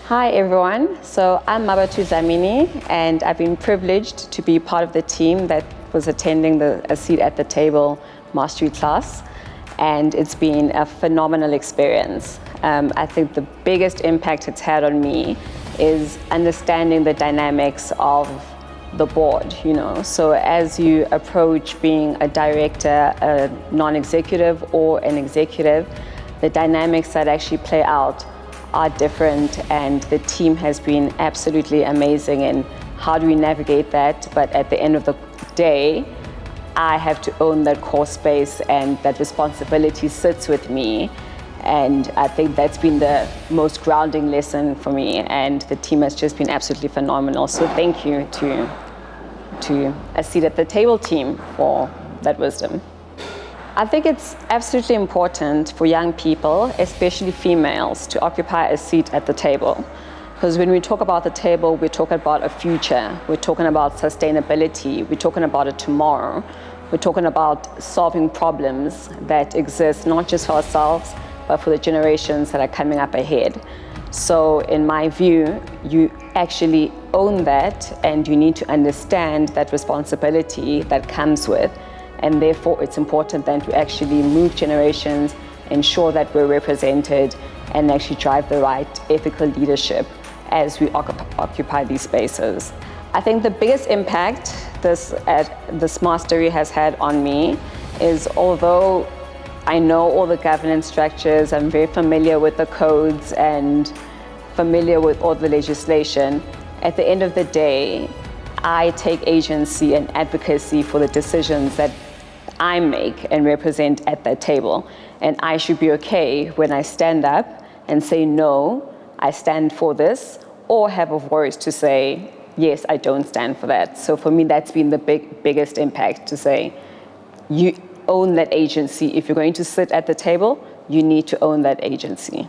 Hi everyone, so I'm Mmabatho Dlamini and I've been privileged to be part of the team that was attending a seat at the table mastery class, and it's been a phenomenal experience. I think the biggest impact it's had on me is understanding the dynamics of the board, So as you approach being a director, a non-executive or an executive, the dynamics that actually play out are different, and the team has been absolutely amazing in how do we navigate that. But at the end of the day, I have to own that core space, and that responsibility sits with me. And I think that's been the most grounding lesson for me, and the team has just been absolutely phenomenal. So thank you to a seat at the table team for that wisdom. I think it's absolutely important for young people, especially females, to occupy a seat at the table. Because when we talk about the table, we're talking about a future, we're talking about sustainability, we're talking about a tomorrow, we're talking about solving problems that exist not just for ourselves, but for the generations that are coming up ahead. So in my view, you actually own that, and you need to understand that responsibility that comes with. And therefore, it's important then to actually move generations, ensure that we're represented, and actually drive the right ethical leadership as we occupy these spaces. I think the biggest impact this mastery has had on me is, although I know all the governance structures, I'm very familiar with the codes and familiar with all the legislation, at the end of the day, I take agency and advocacy for the decisions that I make and represent at that table. And I should be okay when I stand up and say, no, I stand for this, or have a voice to say, yes, I don't stand for that. So for me, that's been the biggest impact, to say, you own that agency. If you're going to sit at the table, you need to own that agency.